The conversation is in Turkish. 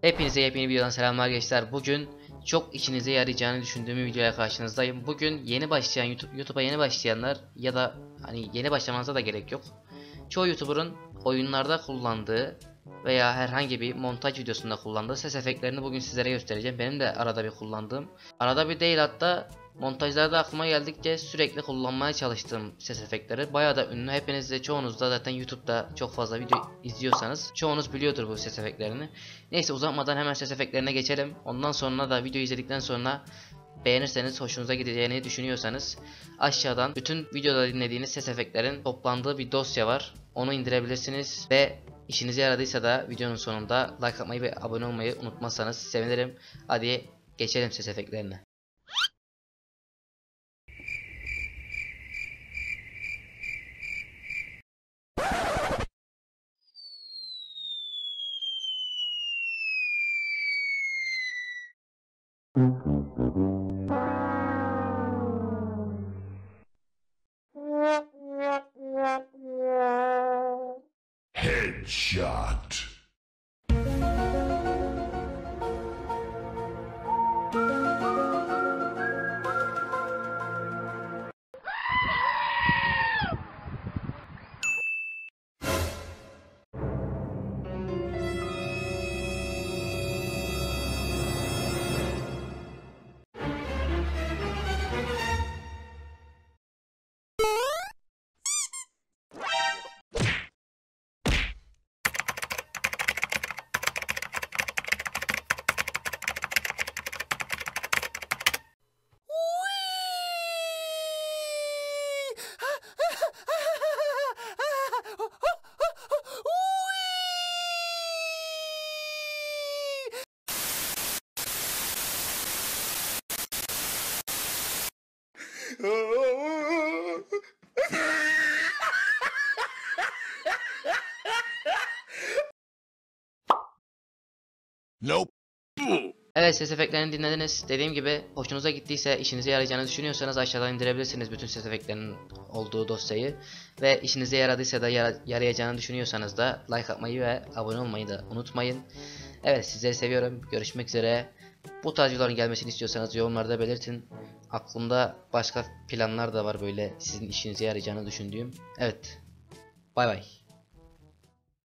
Hepinize yepyeni bir videodan selamlar gençler. Bugün çok işinize yarayacağını düşündüğüm bir videoya karşınızdayım. Bugün yeni başlayan YouTube'a yeni başlayanlar ya da hani yeni başlamanıza da gerek yok. Çoğu YouTuber'ın oyunlarda kullandığı veya herhangi bir montaj videosunda kullandığı ses efektlerini bugün sizlere göstereceğim. Benim de arada bir kullandığım, arada bir değil hatta montajlarda aklıma geldikçe sürekli kullanmaya çalıştığım ses efektleri. Bayağı da ünlü. Hepiniz de çoğunuz da zaten YouTube'da çok fazla video izliyorsanız çoğunuz biliyordur bu ses efektlerini. Neyse uzatmadan hemen ses efektlerine geçelim. Ondan sonra da video izledikten sonra beğenirseniz, hoşunuza gideceğini düşünüyorsanız aşağıdan bütün videoda dinlediğiniz ses efektlerin toplandığı bir dosya var. Onu indirebilirsiniz ve işinize yaradıysa da videonun sonunda like atmayı ve abone olmayı unutmazsanız sevinirim. Hadi geçelim ses efektlerine. Headshot. Nope. Evet, ses efektlerini dinlediniz. Dediğim gibi hoşunuza gittiyse, işinize yarayacağını düşünüyorsanız aşağıdan indirebilirsiniz bütün ses efektlerinin olduğu dosyayı. Ve işinize yaradıysa da yarayacağını düşünüyorsanız da like atmayı ve abone olmayı da unutmayın. Evet, sizleri seviyorum. Görüşmek üzere. Bu tarz videoların gelmesini istiyorsanız yorumlarda belirtin. Aklımda başka planlar da var böyle sizin işinize yarayacağını düşündüğüm. Evet. Bay bay.